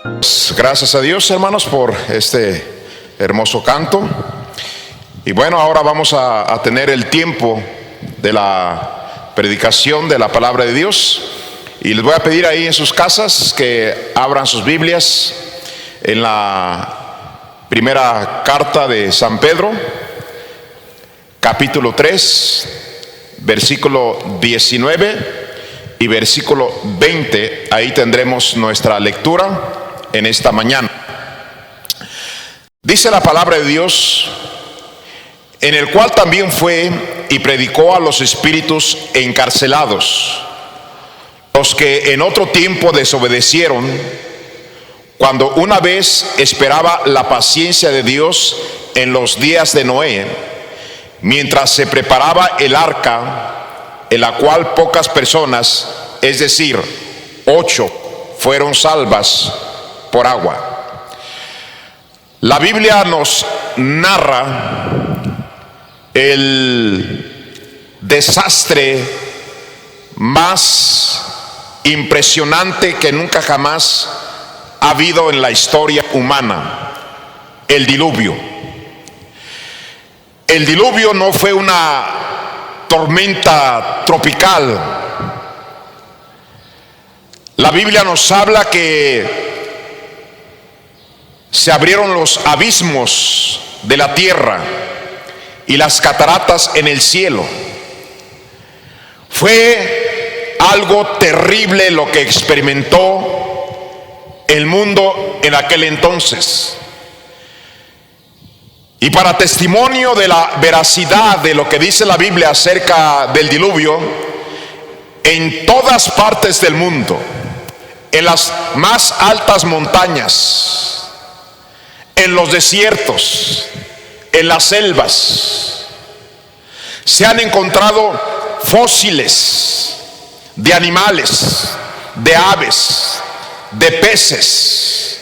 Gracias a Dios, hermanos, por este hermoso canto. Y bueno, ahora vamos a tener el tiempo de la predicación de la palabra de Dios. Y les voy a pedir ahí en sus casas que abran sus Biblias en la primera carta de San Pedro, capítulo 3, versículo 19 y versículo 20. Ahí tendremos nuestra lectura en esta mañana. Dice la palabra de Dios: en el cual también fue y predicó a los espíritus encarcelados, los que en otro tiempo desobedecieron, cuando una vez esperaba la paciencia de Dios en los días de Noé, mientras se preparaba el arca, en la cual pocas personas, es decir, 8, fueron salvas por agua. La Biblia nos narra el desastre más impresionante que nunca jamás ha habido en la historia humana: el diluvio. El diluvio no fue una tormenta tropical. La Biblia nos habla que se abrieron los abismos de la tierra y las cataratas en el cielo. Fue algo terrible lo que experimentó el mundo en aquel entonces. Y para testimonio de la veracidad de lo que dice la Biblia acerca del diluvio, en todas partes del mundo, en las más altas montañas, en los desiertos, en las selvas, se han encontrado fósiles de animales, de aves, de peces,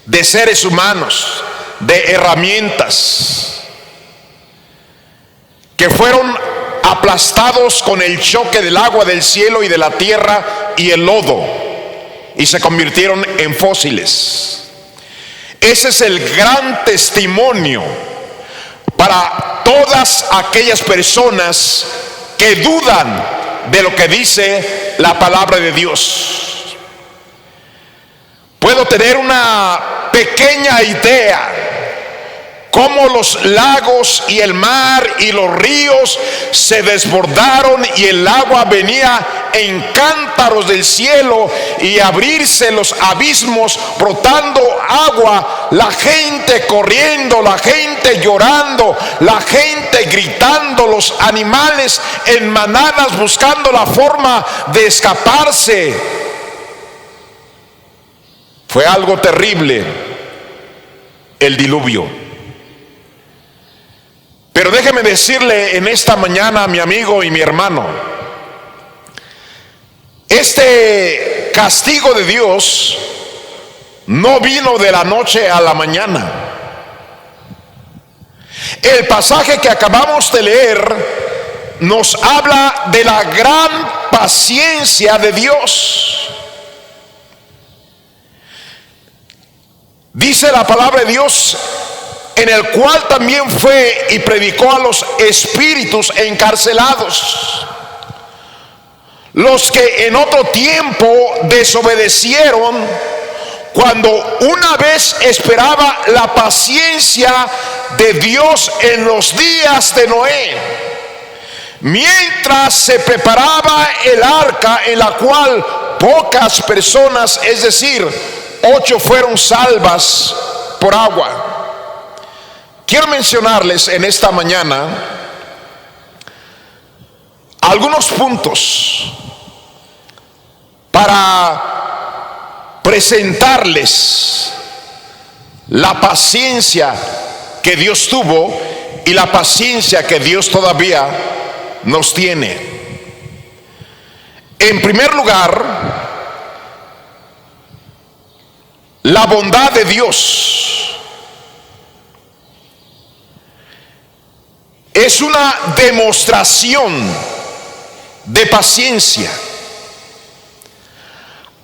de seres humanos, de herramientas, que fueron aplastados con el choque del agua del cielo y de la tierra y el lodo, y se convirtieron en fósiles. Ese es el gran testimonio para todas aquellas personas que dudan de lo que dice la palabra de Dios. Puedo tener una pequeña idea cómo los lagos y el mar y los ríos se desbordaron y el agua venía en cántaros del cielo y abrirse los abismos brotando agua, la gente corriendo, la gente llorando, la gente gritando, los animales en manadas buscando la forma de escaparse. Fue algo terrible el diluvio. Pero déjeme decirle en esta mañana, mi amigo y mi hermano, este castigo de Dios no vino de la noche a la mañana. El pasaje que acabamos de leer nos habla de la gran paciencia de Dios. Dice la palabra de Dios: en el cual también fue y predicó a los espíritus encarcelados, los que en otro tiempo desobedecieron, cuando una vez esperaba la paciencia de Dios en los días de Noé, mientras se preparaba el arca, en la cual pocas personas, es decir, 8, fueron salvas por agua. Quiero mencionarles en esta mañana algunos puntos para presentarles la paciencia que Dios tuvo y la paciencia que Dios todavía nos tiene. En primer lugar, la bondad de Dios. Es una demostración de paciencia.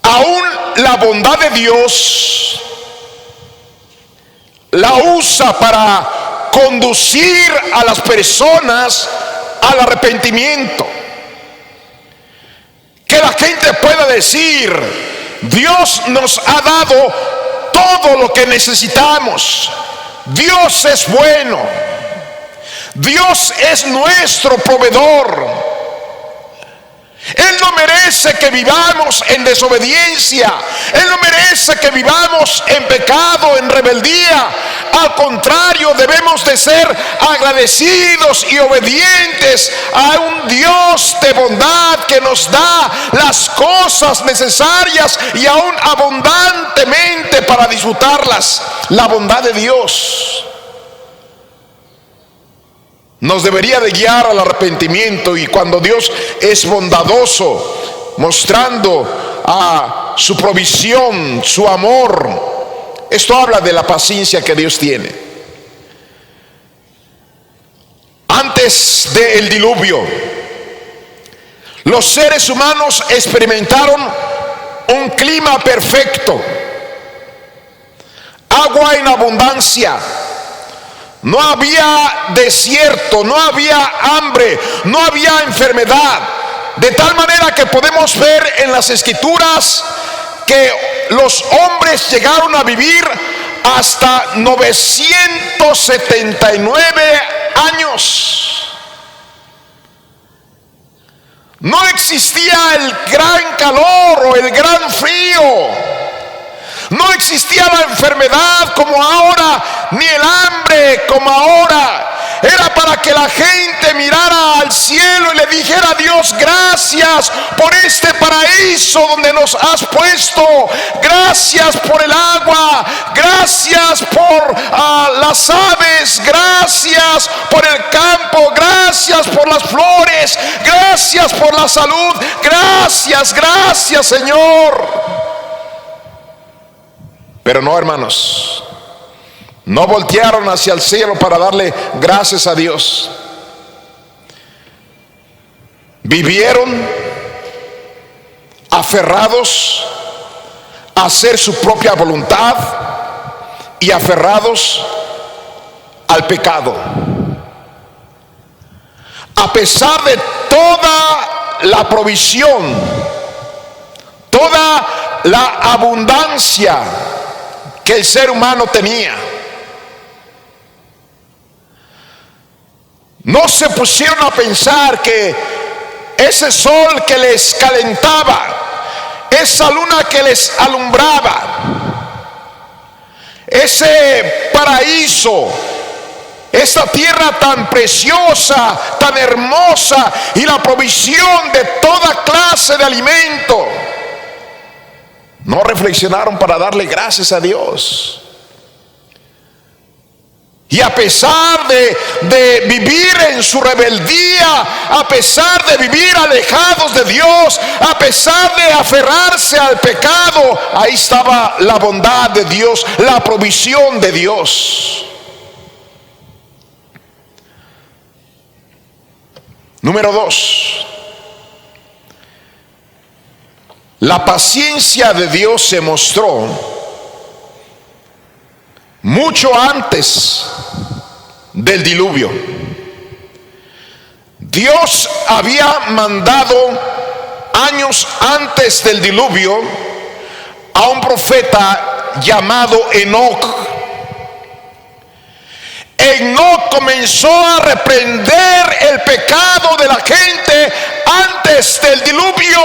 Aún la bondad de Dios la usa para conducir a las personas al arrepentimiento. Que la gente pueda decir: Dios nos ha dado todo lo que necesitamos. Dios es bueno. Dios es nuestro proveedor. Él no merece que vivamos en desobediencia. Él no merece que vivamos en pecado, en rebeldía. Al contrario, debemos de ser agradecidos y obedientes a un Dios de bondad que nos da las cosas necesarias y aún abundantemente para disfrutarlas. La bondad de Dios nos debería de guiar al arrepentimiento. Y cuando Dios es bondadoso, mostrando a su provisión, su amor, esto habla de la paciencia que Dios tiene. Antes del diluvio, los seres humanos experimentaron un clima perfecto, agua en abundancia. No había desierto, no había hambre, no había enfermedad. De tal manera que podemos ver en las Escrituras que los hombres llegaron a vivir hasta 979 años. No existía el gran calor o el gran frío. No existía la enfermedad como ahora, ni el hambre como ahora. Era para que la gente mirara al cielo y le dijera: Dios, gracias por este paraíso donde nos has puesto. Gracias por el agua. Gracias por las aves. Gracias por el campo. Gracias por las flores. Gracias por la salud. Gracias, gracias, Señor. Pero no, hermanos, no voltearon hacia el cielo para darle gracias a Dios. Vivieron aferrados a hacer su propia voluntad y aferrados al pecado. A pesar de toda la provisión, toda la abundancia que el ser humano tenía, no se pusieron a pensar que ese sol que les calentaba, esa luna que les alumbraba, ese paraíso, esa tierra tan preciosa, tan hermosa, y la provisión de toda clase de alimento, no reflexionaron para darle gracias a Dios. Y a pesar de vivir en su rebeldía, a pesar de vivir alejados de Dios, a pesar de aferrarse al pecado, ahí estaba la bondad de Dios, la provisión de Dios. Número 2. La paciencia de Dios se mostró mucho antes del diluvio. Dios había mandado años antes del diluvio a un profeta llamado Enoc. Enoc comenzó a reprender el pecado de la gente antes del diluvio.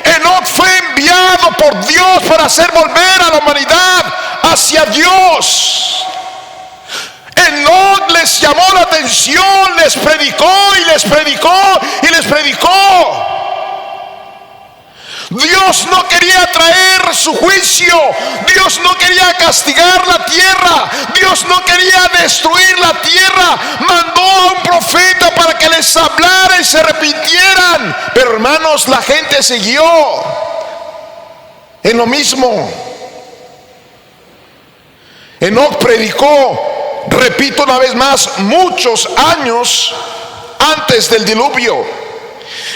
Enoc fue enviado por Dios para hacer volver a la humanidad hacia Dios. Enoc les llamó la atención, les predicó y les predicó y les predicó. Dios no quería traer su juicio. Dios no quería castigar la tierra. Dios no quería destruir la tierra. Mandó a un profeta para que les hablara y se arrepintieran. Pero, hermanos, la gente siguió en lo mismo. Enoc predicó, repito una vez más, muchos años antes del diluvio.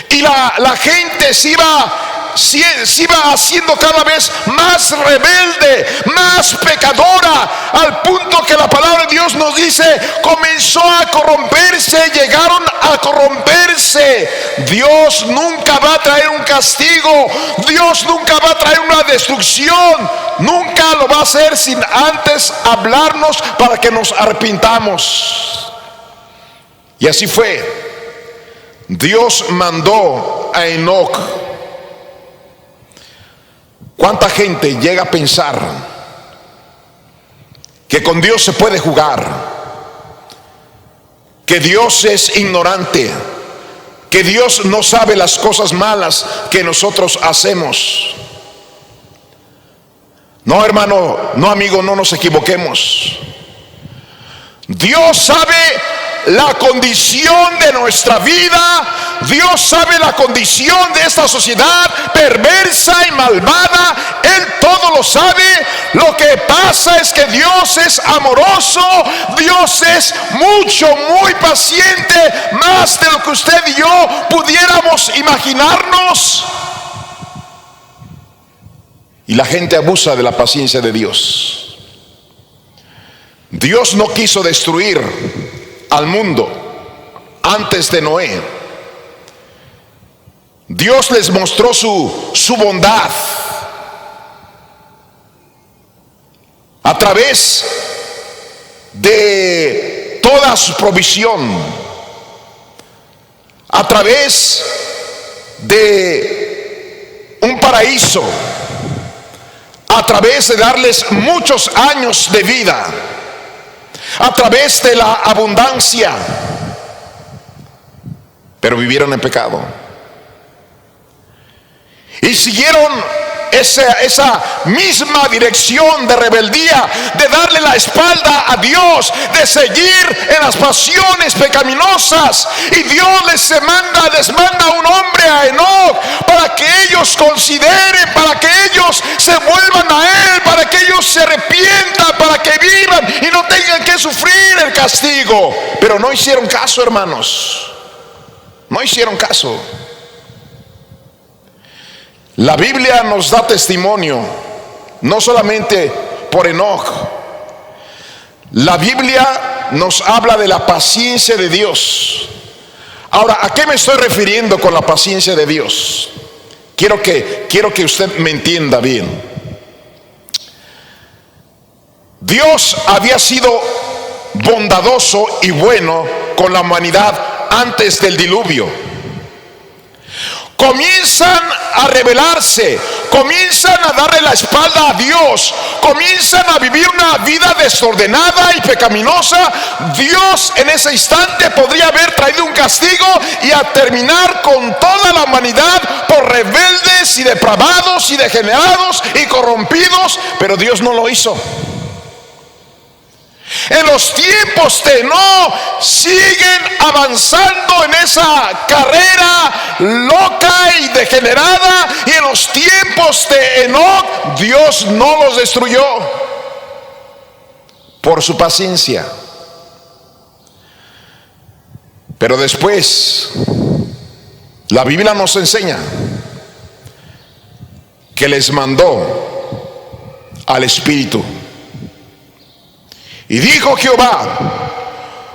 Y la gente se iba se iba haciendo cada vez más rebelde, más pecadora, al punto que la palabra de Dios nos dice, comenzó a corromperse, llegaron a corromperse. Dios nunca va a traer un castigo, Dios nunca va a traer una destrucción, nunca lo va a hacer sin antes hablarnos para que nos arrepintamos. Y así fue. Dios mandó a Enoc. ¿Cuánta gente llega a pensar que con Dios se puede jugar? Que Dios es ignorante, que Dios no sabe las cosas malas que nosotros hacemos. No, hermano, no, amigo, no nos equivoquemos. Dios sabe la condición de nuestra vida. Dios sabe la condición de esta sociedad perversa y malvada. Él todo lo sabe. Lo que pasa es que Dios es amoroso. Dios es muy paciente, más de lo que usted y yo pudiéramos imaginarnos. Y la gente abusa de la paciencia de Dios. Dios no quiso destruir al mundo antes de Noé. Dios les mostró su bondad a través de toda su provisión, a través de un paraíso, a través de darles muchos años de vida, a través de la abundancia. Pero vivieron en pecado y siguieron esa misma dirección de rebeldía, de darle la espalda a Dios, de seguir en las pasiones pecaminosas. Y Dios les manda un hombre a Enoc para que ellos consideren, para que ellos se vuelvan a Él, para que ellos se arrepientan, para que vivan y no tengan que sufrir el castigo. Pero no hicieron caso, hermanos. No hicieron caso. La Biblia nos da testimonio, no solamente por Enoc. La Biblia nos habla de la paciencia de Dios. Ahora, ¿a qué me estoy refiriendo con la paciencia de Dios? Quiero que usted me entienda bien. Dios había sido bondadoso y bueno con la humanidad antes del diluvio. Comienzan a rebelarse, comienzan a darle la espalda a Dios, comienzan a vivir una vida desordenada y pecaminosa. Dios en ese instante podría haber traído un castigo y a terminar con toda la humanidad por rebeldes y depravados y degenerados y corrompidos, pero Dios no lo hizo. En los tiempos de Enoc siguen avanzando en esa carrera loca y degenerada, y en los tiempos de Enoc Dios no los destruyó por su paciencia. Pero después la Biblia nos enseña que les mandó al Espíritu. Y dijo Jehová: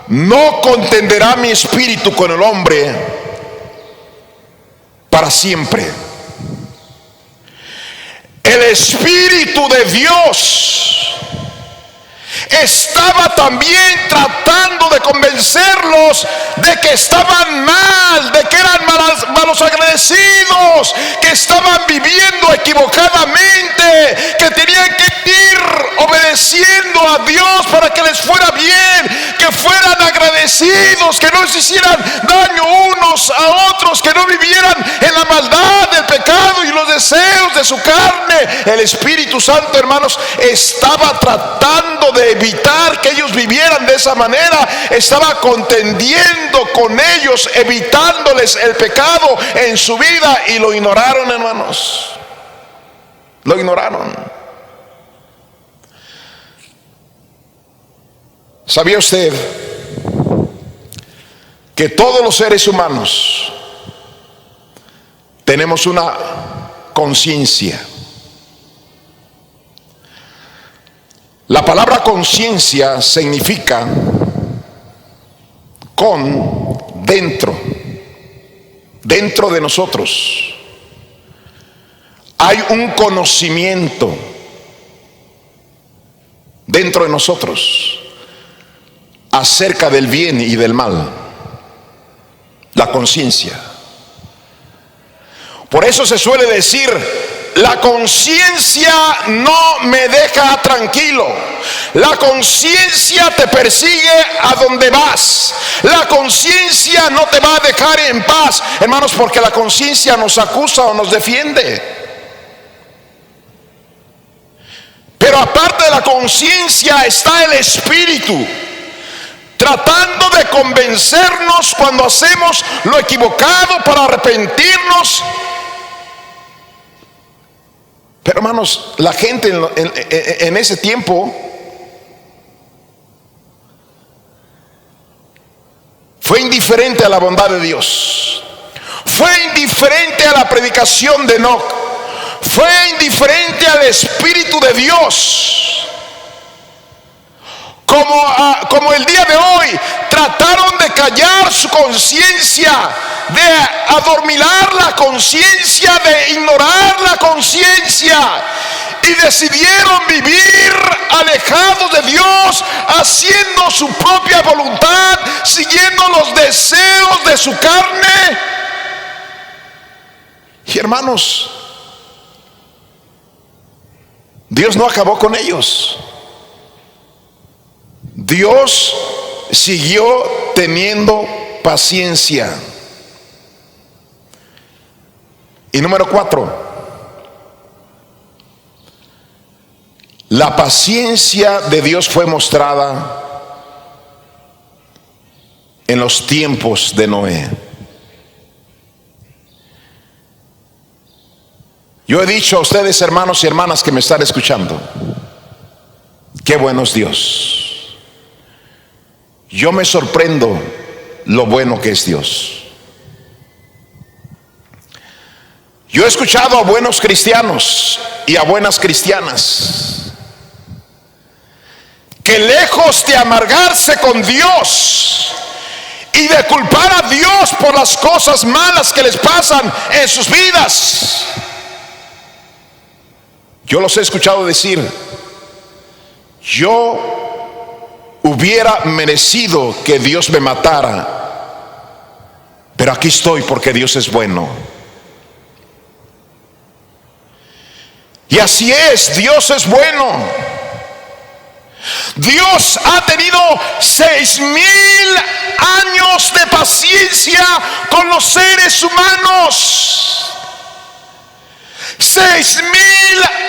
no contenderá mi espíritu con el hombre para siempre. El Espíritu de Dios estaba también tratando de convencerlos de que estaban mal, de que eran malos agradecidos, que estaban viviendo equivocadamente, que tenían que ir obedeciendo a Dios para que les fuera bien, que fueran agradecidos, que no se hicieran daño unos a otros, que no vivieran en la maldad del pecado y los deseos de su carne. El Espíritu Santo, hermanos, estaba tratando de evitar que ellos vivieran de esa manera, estaba contendiendo con ellos, evitándoles el pecado en su vida, y lo ignoraron, hermanos. Lo ignoraron. ¿Sabía usted que todos los seres humanos tenemos una conciencia. La palabra conciencia significa con, dentro de nosotros. Hay un conocimiento dentro de nosotros acerca del bien y del mal, la conciencia. Por eso se suele decir: la conciencia no me deja tranquilo. La conciencia te persigue a donde vas. La conciencia no te va a dejar en paz, hermanos, porque la conciencia nos acusa o nos defiende. Pero aparte de la conciencia está el espíritu, tratando de convencernos cuando hacemos lo equivocado para arrepentirnos. Pero hermanos, la gente en ese tiempo fue indiferente a la bondad de Dios, fue indiferente a la predicación de Enoc, fue indiferente al Espíritu de Dios. Como el día de hoy trataron de callar su conciencia, de adormilar la conciencia, de ignorar la conciencia, y decidieron vivir alejados de Dios, haciendo su propia voluntad, siguiendo los deseos de su carne. Y hermanos, Dios no acabó con ellos. Dios siguió teniendo paciencia. Y número 4, la paciencia de Dios fue mostrada en los tiempos de Noé. Yo he dicho a ustedes, hermanos y hermanas que me están escuchando, qué bueno es Dios. Yo me sorprendo lo bueno que es Dios. Yo he escuchado a buenos cristianos y a buenas cristianas que lejos de amargarse con Dios y de culpar a Dios por las cosas malas que les pasan en sus vidas, yo los he escuchado decir: yo hubiera merecido que Dios me matara, pero aquí estoy porque Dios es bueno. Y así es, Dios es bueno. Dios ha tenido 6,000 años de paciencia con los seres humanos. 6,000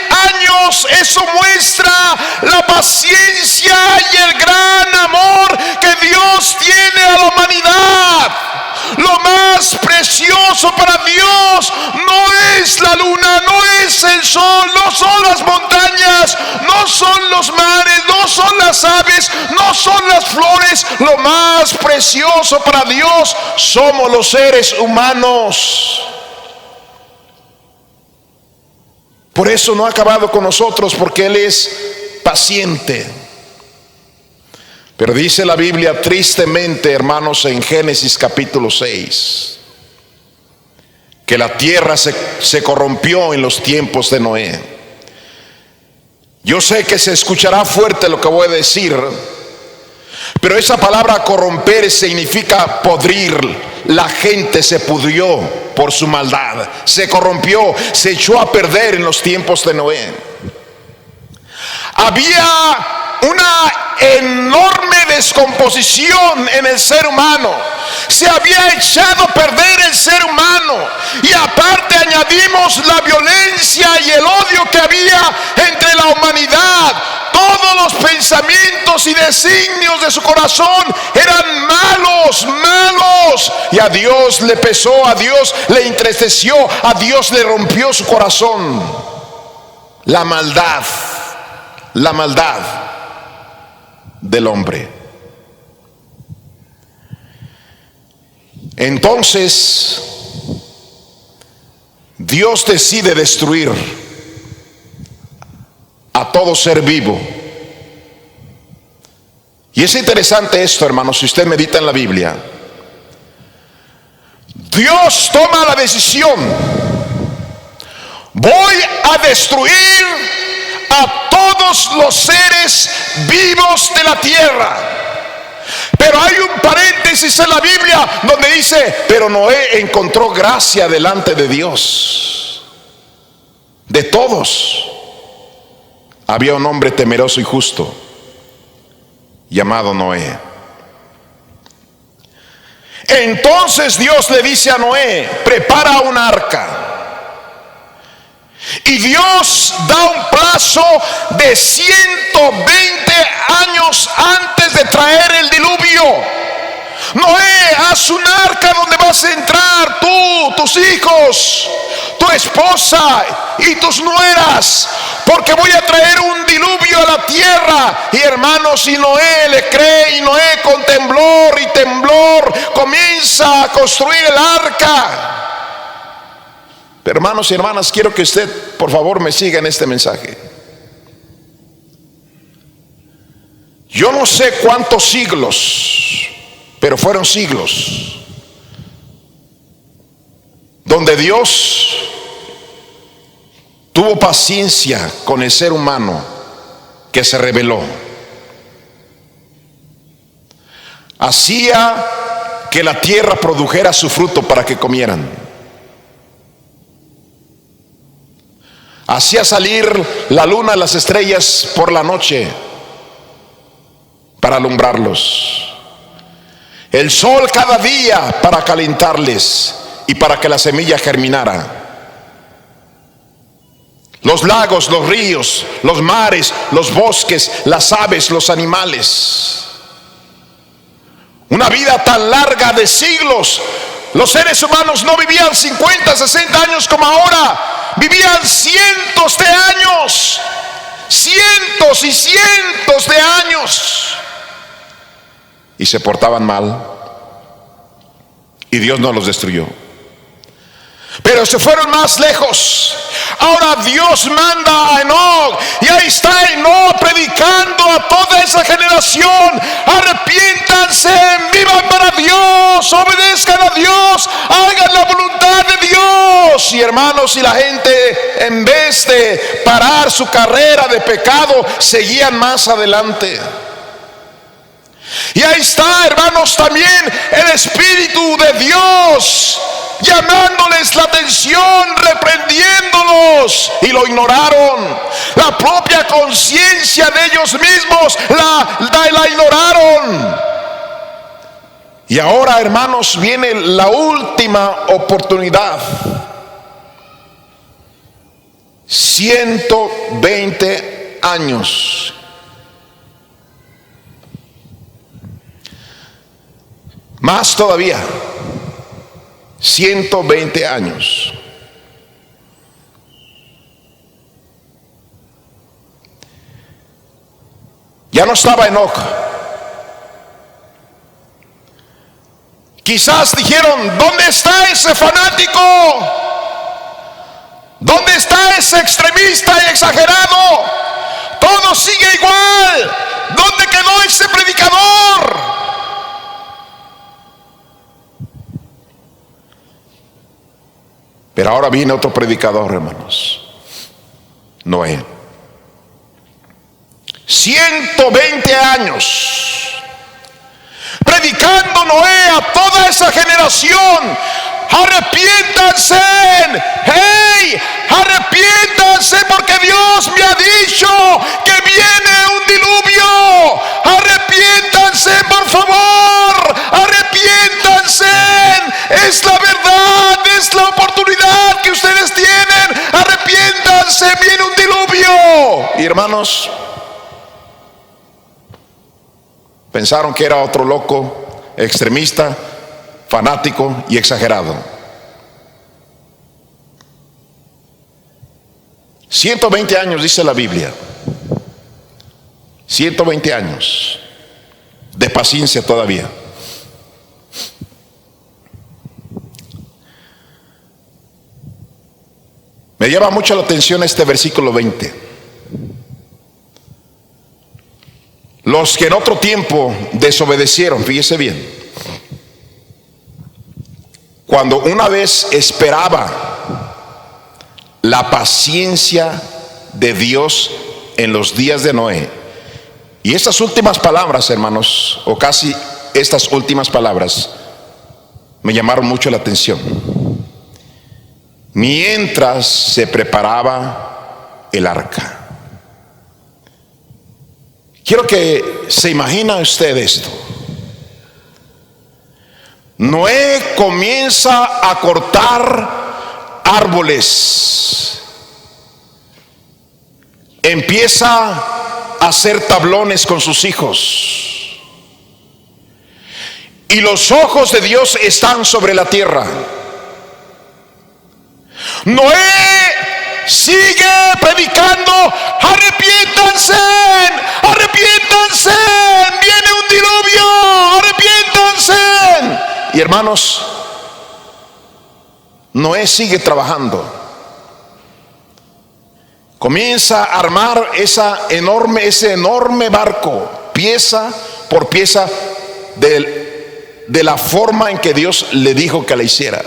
años, eso muestra la paciencia y el gran amor que Dios tiene a la humanidad. Lo más precioso para Dios no es la luna, no es el sol, no son las montañas, no son los mares, no son las aves, no son las flores. Lo más precioso para Dios somos los seres humanos. Por eso no ha acabado con nosotros, porque Él es paciente. Pero dice la Biblia tristemente, hermanos, en Génesis capítulo 6, que la tierra se corrompió en los tiempos de Noé. Yo sé que se escuchará fuerte lo que voy a decir, pero esa palabra corromper significa podrir. La gente se pudrió por su maldad, se corrompió, se echó a perder en los tiempos de Noé. Había una enorme descomposición en el ser humano. Se había echado a perder el ser humano, y aparte añadimos la violencia y el odio que había entre la humanidad. Todos los pensamientos y designios de su corazón eran malos, malos. Y a Dios le pesó, a Dios le entristeció, a Dios le rompió su corazón. La maldad del hombre. Entonces Dios decide destruir a todo ser vivo. Y es interesante esto, hermanos, si usted medita en la Biblia. Dios toma la decisión: voy a destruir a todos los seres vivos de la tierra. Pero hay un paréntesis en la Biblia donde dice: pero Noé encontró gracia delante de Dios. De todos había un hombre temeroso y justo llamado Noé. Entonces Dios le dice a Noé: prepara un arca. Y Dios da un plazo de 120 años antes de traer el diluvio. Noé, haz un arca donde vas a entrar tú, tus hijos, tu esposa y tus nueras, porque voy a traer un diluvio a la tierra. Y hermanos, y Noé le cree, y Noé con temblor y temblor comienza a construir el arca. Pero hermanos y hermanas, quiero que usted por favor me siga en este mensaje. Yo no sé cuántos siglos, pero fueron siglos, donde Dios tuvo paciencia con el ser humano que se rebeló. Hacía que la tierra produjera su fruto para que comieran. Hacía salir la luna y las estrellas por la noche para alumbrarlos. El sol cada día para calentarles y para que la semilla germinara. Los lagos, los ríos, los mares, los bosques, las aves, los animales. Una vida tan larga de siglos. Los seres humanos no vivían 50, 60 años como ahora. Vivían cientos de años. Cientos y cientos de años. Y se portaban mal. Y Dios no los destruyó. Pero se fueron más lejos. Ahora Dios manda a Enoc, y ahí está Enoc predicando a toda esa generación: arrepiéntanse, vivan para Dios, obedezcan a Dios, hagan la voluntad de Dios. Y hermanos, y la gente, en vez de parar su carrera de pecado, seguían más adelante. Y ahí está, hermanos, también el Espíritu de Dios llamándoles la atención, reprendiéndolos, y lo ignoraron. La propia conciencia de ellos mismos la ignoraron. Y ahora, hermanos, viene la última oportunidad. 120 años. Más todavía. 120 años. Ya no estaba Enoc. Quizás dijeron: ¿dónde está ese fanático? ¿Dónde está ese extremista y exagerado? Todo sigue igual. ¿Dónde quedó ese predicador? Pero ahora viene otro predicador, hermanos. Noé. 120 años predicando Noé a toda esa generación: arrepiéntanse, hey, arrepiéntanse, porque Dios me ha dicho que viene un diluvio. Arrepiéntanse, por favor, arrepiéntanse. Es la verdad, es la oportunidad que ustedes tienen. Arrepiéntanse, viene un diluvio. Y hermanos, pensaron que era otro loco, extremista, fanático y exagerado. 120 años dice la Biblia. 120 años de paciencia todavía. Me llama mucho la atención este versículo 20. Los que en otro tiempo desobedecieron, fíjese bien, cuando una vez esperaba la paciencia de Dios en los días de Noé. Y estas últimas palabras, hermanos, o casi estas últimas palabras, me llamaron mucho la atención. Mientras se preparaba el arca. Quiero que se imagine usted esto. Noé comienza a cortar árboles. Empieza a hacer tablones con sus hijos. Y los ojos de Dios están sobre la tierra. Noé sigue predicando: arrepiéntanse, arrepiéntanse, viene un diluvio, arrepiéntanse. Y hermanos, Noé sigue trabajando. Comienza a armar ese enorme barco, pieza por pieza, de la forma en que Dios le dijo que la hiciera.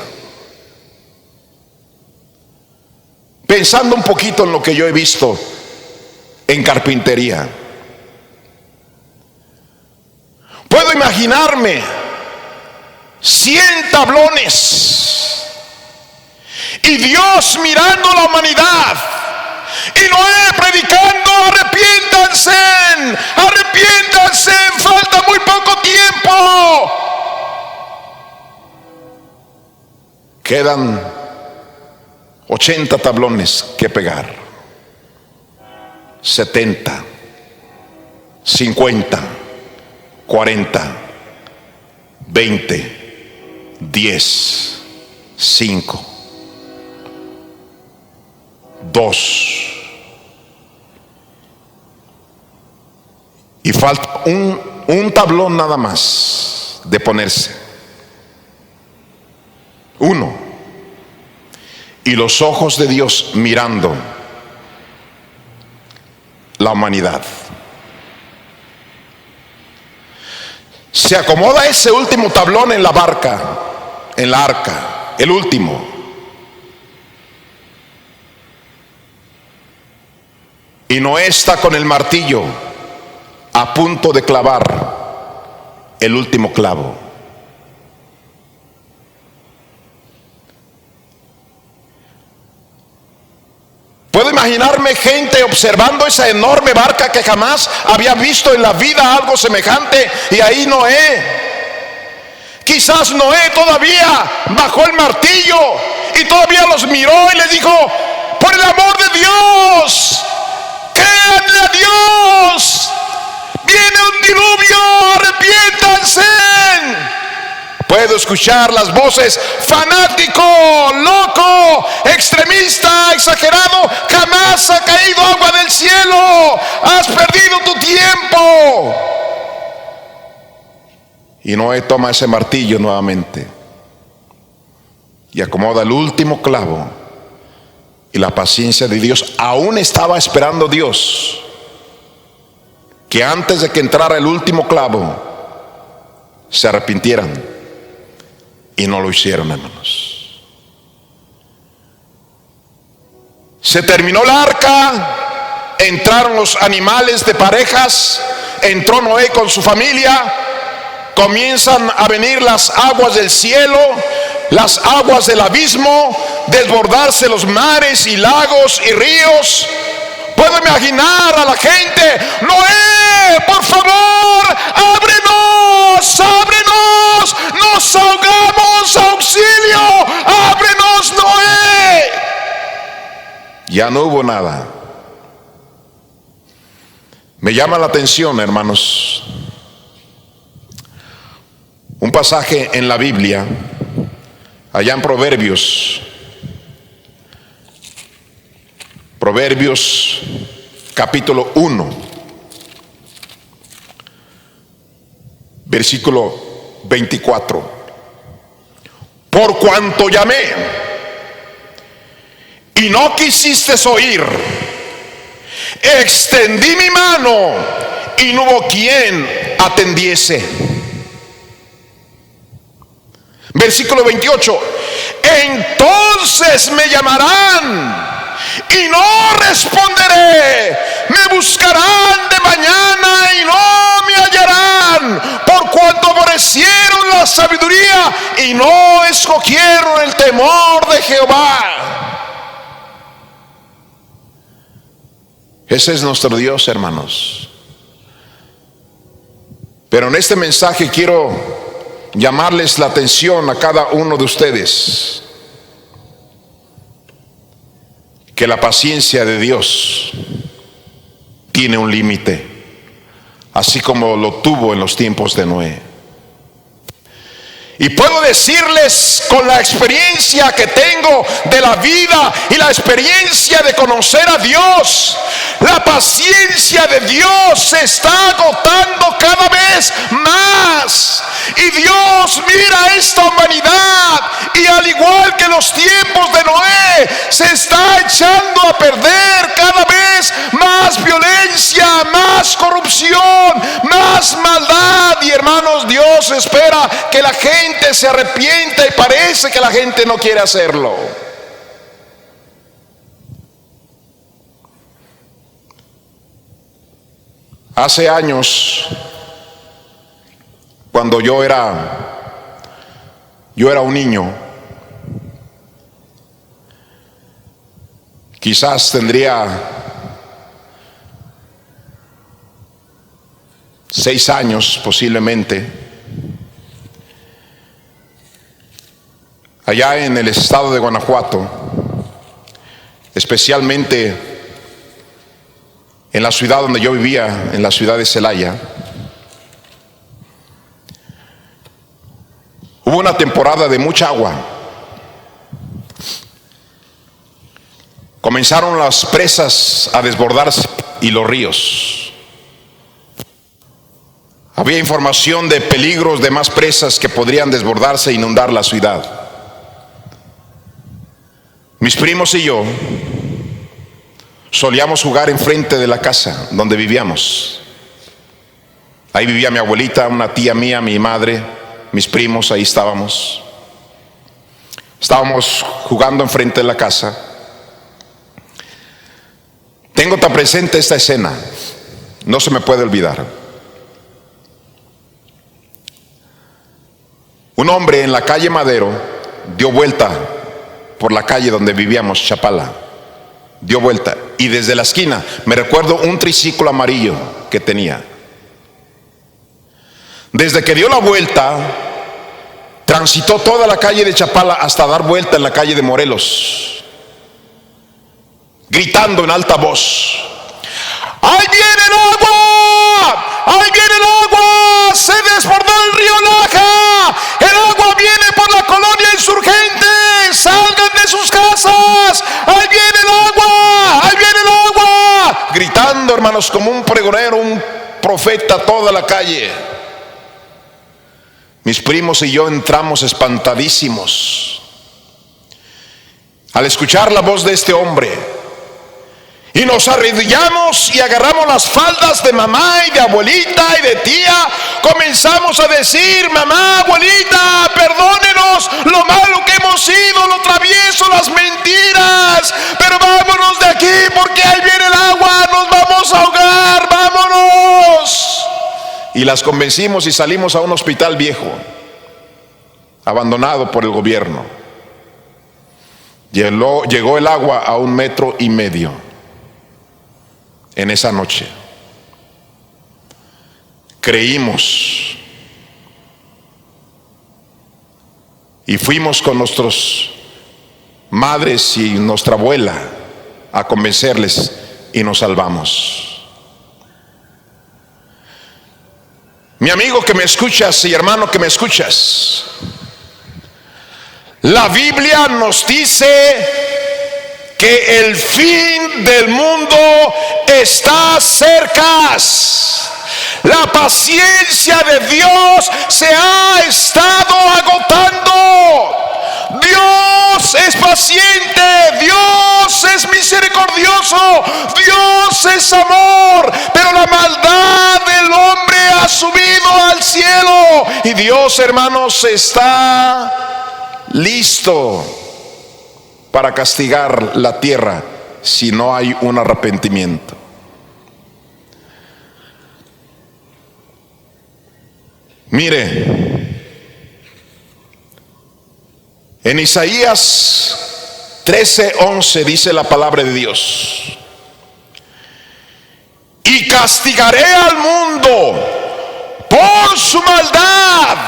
Pensando un poquito en lo que yo he visto en carpintería, puedo imaginarme 100 tablones y Dios mirando a la humanidad y Noé predicando: arrepiéntanse, arrepiéntanse, falta muy poco tiempo. Quedan 80 tablones que pegar, 70, 50, 40, 20, 10, 5, 2. Y falta un tablón nada más de ponerse. 1. Y los ojos de Dios mirando la humanidad. Se acomoda ese último tablón en la barca, en la arca, el último. Y Noé está con el martillo a punto de clavar el último clavo. Puedo imaginarme gente observando esa enorme barca que jamás había visto en la vida algo semejante. Y ahí Noé, quizás Noé todavía bajó el martillo y todavía los miró y les dijo: por el amor de Dios, créanle a Dios, viene un diluvio, arrepiéntanse. Puedo escuchar las voces: fanático, loco, extremista, exagerado, jamás ha caído agua del cielo, has perdido tu tiempo. Y Noé toma ese martillo nuevamente y acomoda el último clavo. Y la paciencia de Dios, aún estaba esperando Dios que antes de que entrara el último clavo se arrepintieran. Y no lo hicieron, hermanos. Se terminó la arca, entraron los animales de parejas, entró Noé con su familia, comienzan a venir las aguas del cielo, las aguas del abismo, desbordarse los mares y lagos y ríos. Puedo imaginar a la gente: Noé, por favor, ábrenos, ábrenos, nos ahogamos, auxilio, ábrenos, Noé. Ya no hubo nada. Me llama la atención, hermanos, un pasaje en la Biblia, allá en Proverbios capítulo 1, versículo 24. Por cuanto llamé y no quisiste oír. Extendí mi mano y no hubo quien atendiese. Versículo 28. Entonces me llamarán y no responderé. Me buscarán de mañana y no me hallarán, por cuanto aborrecieron la sabiduría y no escogieron el temor de Jehová. Ese es nuestro Dios, hermanos. Pero en este mensaje quiero llamarles la atención a cada uno de ustedes que la paciencia de Dios tiene un límite, así como lo tuvo en los tiempos de Noé. Y puedo decirles con la experiencia que tengo de la vida y la experiencia de conocer a Dios, la paciencia de Dios se está agotando cada vez más. Y Dios mira a esta humanidad y al igual que los tiempos de Noé, se está echando a perder cada vez más violencia, más corrupción, más maldad. Y hermanos, Dios espera que la gente se arrepienta y parece que la gente no quiere hacerlo. Hace años, cuando yo era un niño, quizás tendría 6 años posiblemente, allá en el estado de Guanajuato, especialmente en la ciudad donde yo vivía, en la ciudad de Celaya, hubo una temporada de mucha agua. Comenzaron las presas a desbordarse y los ríos. Había información de peligros de más presas que podrían desbordarse e inundar la ciudad. Mis primos y yo solíamos jugar enfrente de la casa donde vivíamos. Ahí vivía mi abuelita, una tía mía, mi madre, mis primos, ahí estábamos. Estábamos jugando enfrente de la casa. Tengo tan presente esta escena, no se me puede olvidar. Un hombre en la calle Madero dio vuelta por la calle donde vivíamos, Chapala. Dio vuelta y desde la esquina, me recuerdo un triciclo amarillo que tenía. Desde que dio la vuelta, transitó toda la calle de Chapala hasta dar vuelta en la calle de Morelos, gritando en alta voz: ¡ahí viene el agua! ¡Ahí viene el agua! ¡Se desbordó el río Laja! ¡El agua viene por la colonia Insurgente! ¡Salgan de sus casas! ¡Ahí viene el agua! ¡Ahí viene el agua! Gritando, hermanos, como un pregonero, un profeta, toda la calle. Mis primos y yo entramos espantadísimos al escuchar la voz de este hombre. Y nos arrodillamos y agarramos las faldas de mamá y de abuelita y de tía. Comenzamos a decir: mamá, abuelita, perdónenos lo malo que hemos sido, lo travieso, las mentiras. Pero vámonos de aquí porque ahí viene el agua, nos vamos a ahogar, vámonos. Y las convencimos y salimos a un hospital viejo, abandonado por el gobierno. Llegó el agua a 1,5 metros en esa noche. Creímos y fuimos con nuestras madres y nuestra abuela a convencerles y nos salvamos. Mi amigo que me escuchas y hermano que me escuchas, la Biblia nos dice que el fin del mundo está cerca. La paciencia de Dios se ha estado agotando. Dios es paciente, Dios Dios es misericordioso, Dios es amor, pero la maldad del hombre ha subido al cielo. Y Dios, hermanos, está listo para castigar la tierra si no hay un arrepentimiento. Mire, en Isaías 13:11 dice la palabra de Dios: y castigaré al mundo por su maldad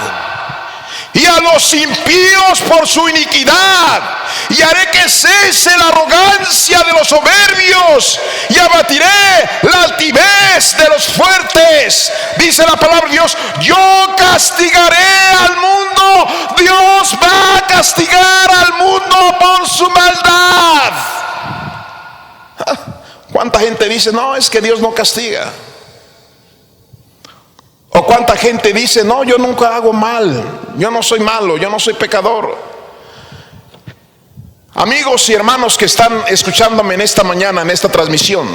y a los impíos por su iniquidad, y haré que cese la arrogancia de los soberbios y abatiré la altivez de los fuertes. Dice la palabra de Dios: yo castigaré al mundo. Dios va a castigar al mundo por su maldad. ¿Cuánta gente dice: no, es que Dios no castiga? O cuánta gente dice: no, yo nunca hago mal, yo no soy malo, yo no soy pecador. Amigos y hermanos que están escuchándome en esta mañana, en esta transmisión,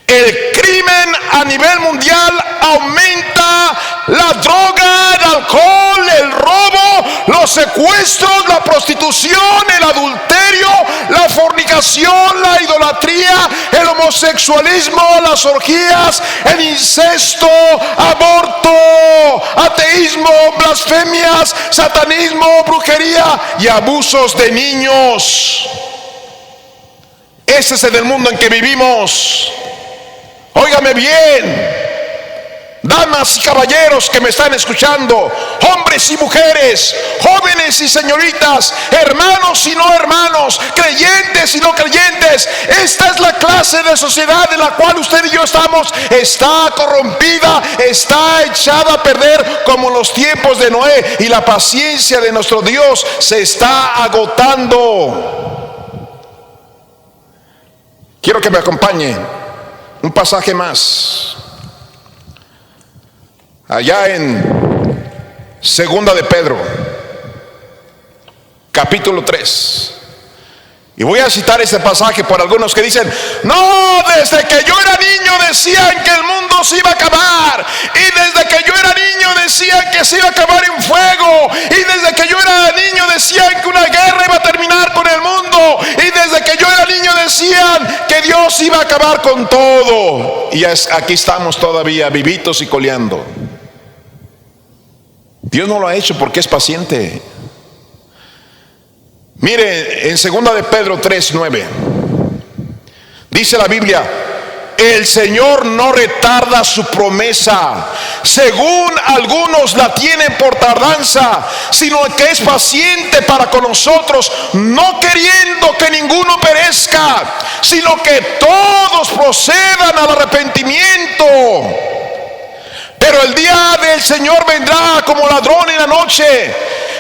el crimen a nivel mundial aumenta. La droga, el alcohol, el robo, los secuestros, la prostitución, el adulterio, la fornicación, la idolatría, el homosexualismo, las orgías, el incesto, aborto, ateísmo, blasfemias, satanismo, brujería y abusos de niños. Ese es el mundo en que vivimos. Óigame bien, damas y caballeros que me están escuchando, hombres y mujeres, jóvenes y señoritas, hermanos y no hermanos, creyentes y no creyentes. Esta es la clase de sociedad en la cual usted y yo estamos. Está corrompida, está echada a perder como en los tiempos de Noé, y la paciencia de nuestro Dios se está agotando. Quiero que me acompañe un pasaje más, allá en Segunda de Pedro, capítulo 3. Y voy a citar este pasaje por algunos que dicen: no, desde que yo era niño decían que el mundo se iba a acabar, y desde que yo era niño decían que se iba a acabar en fuego, y desde que yo era niño decían que una guerra iba a terminar con el mundo, y desde que yo era niño decían que Dios iba a acabar con todo. Y aquí estamos todavía vivitos y coleando. Dios no lo ha hecho porque es paciente. Mire, en 2 de Pedro 3:9 dice la Biblia: el Señor no retarda su promesa, según algunos la tienen por tardanza, sino que es paciente para con nosotros, no queriendo que ninguno perezca, sino que todos procedan al arrepentimiento. Pero el día del Señor vendrá como ladrón en la noche,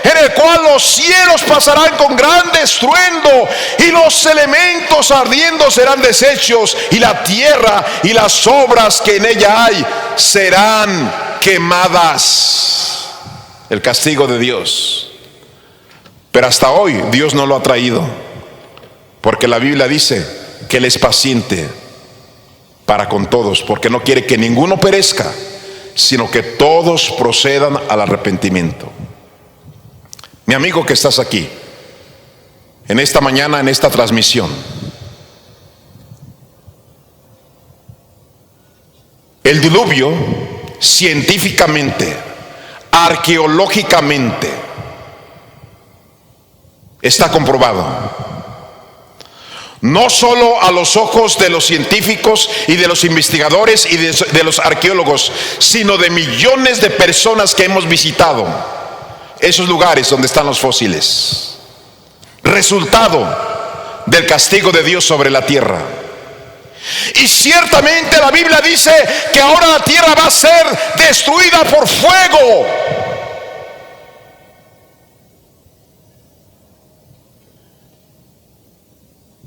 en el cual los cielos pasarán con gran estruendo, y los elementos ardiendo serán deshechos, y la tierra y las obras que en ella hay serán quemadas. El castigo de Dios. Pero hasta hoy Dios no lo ha traído, porque la Biblia dice que Él es paciente para con todos, porque no quiere que ninguno perezca, sino que todos procedan al arrepentimiento. Mi amigo que estás aquí, en esta mañana, en esta transmisión, el diluvio, científicamente, arqueológicamente, está comprobado. No solo a los ojos de los científicos y de los investigadores y de los arqueólogos, sino de millones de personas que hemos visitado esos lugares donde están los fósiles. Resultado del castigo de Dios sobre la tierra. Y ciertamente la Biblia dice que ahora la tierra va a ser destruida por fuego.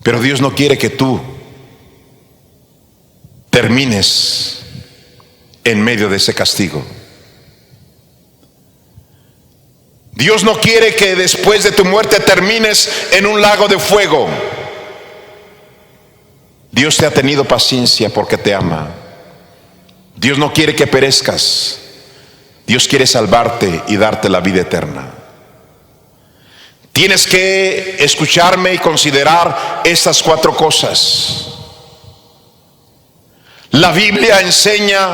Pero Dios no quiere que tú termines en medio de ese castigo. Dios no quiere que después de tu muerte termines en un lago de fuego. Dios te ha tenido paciencia porque te ama. Dios no quiere que perezcas. Dios quiere salvarte y darte la vida eterna. Tienes que escucharme y considerar estas 4 cosas. La Biblia enseña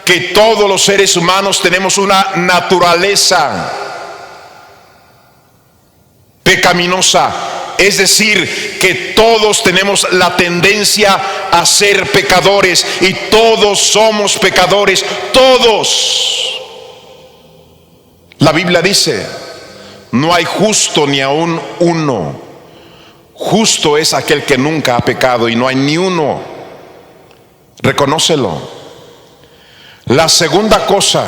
que todos los seres humanos tenemos una naturaleza pecaminosa. Es decir, que todos tenemos la tendencia a ser pecadores y todos somos pecadores, todos. La Biblia dice: no hay justo ni aún uno. Justo es aquel que nunca ha pecado y no hay ni uno. Reconócelo. La segunda cosa,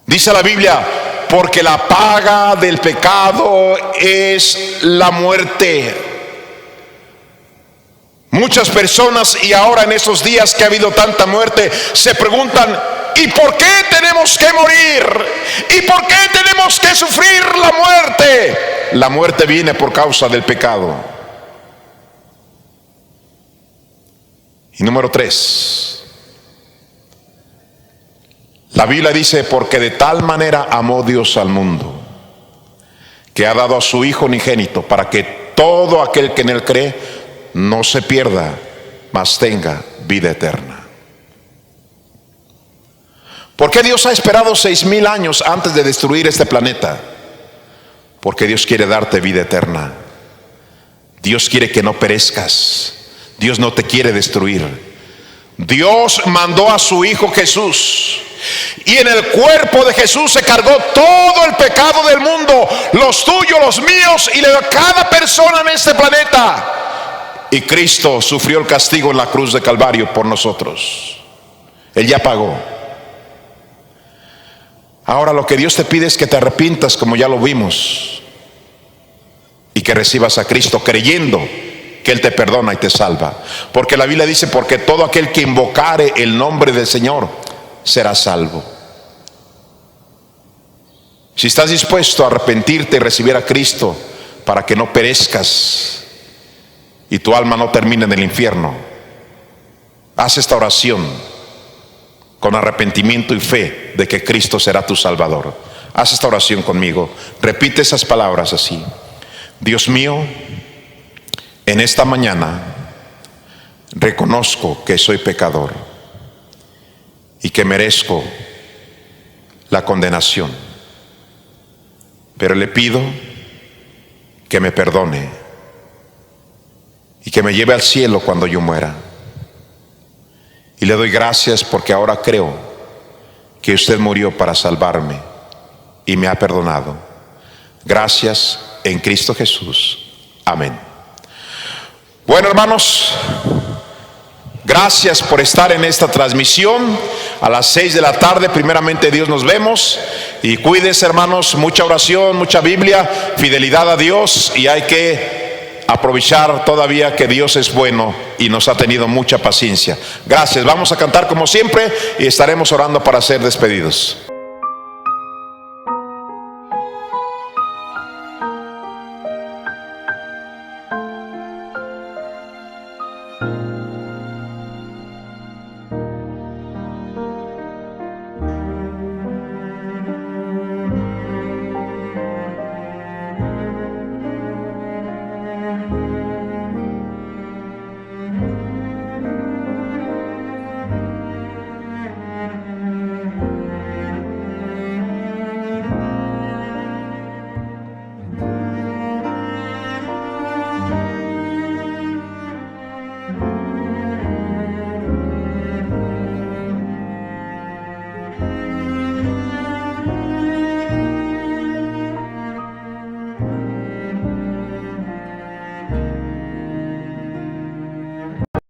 dice la Biblia: porque la paga del pecado es la muerte. Muchas personas, y ahora en estos días que ha habido tanta muerte, se preguntan: ¿y por qué tenemos que morir? ¿Y por qué tenemos que sufrir la muerte? La muerte viene por causa del pecado. Y número 3, la Biblia dice: porque de tal manera amó Dios al mundo, que ha dado a su Hijo unigénito, para que todo aquel que en él cree no se pierda, mas tenga vida eterna. ¿Por qué Dios ha esperado 6,000 años antes de destruir este planeta? Porque Dios quiere darte vida eterna. Dios quiere que no perezcas. Dios no te quiere destruir. Dios mandó a su Hijo Jesús, y en el cuerpo de Jesús se cargó todo el pecado del mundo, los tuyos, los míos y de cada persona en este planeta. Y Cristo sufrió el castigo en la cruz de Calvario por nosotros. Él ya pagó. Ahora lo que Dios te pide es que te arrepientas, como ya lo vimos, y que recibas a Cristo creyendo que Él te perdona y te salva. Porque la Biblia dice: porque todo aquel que invocare el nombre del Señor será salvo. Si estás dispuesto a arrepentirte y recibir a Cristo para que no perezcas y tu alma no termine en el infierno, haz esta oración con arrepentimiento y fe de que Cristo será tu Salvador. Haz esta oración conmigo. Repite esas palabras así: Dios mío, en esta mañana reconozco que soy pecador y que merezco la condenación, pero le pido que me perdone y que me lleve al cielo cuando yo muera. Y le doy gracias porque ahora creo que usted murió para salvarme y me ha perdonado. Gracias en Cristo Jesús. Amén. Bueno, hermanos, gracias por estar en esta transmisión. A las 6 de la tarde, primeramente Dios, nos vemos. Y cuídense, hermanos, mucha oración, mucha Biblia, fidelidad a Dios, y hay que aprovechar todavía que Dios es bueno y nos ha tenido mucha paciencia. Gracias. Vamos a cantar como siempre y estaremos orando para ser despedidos.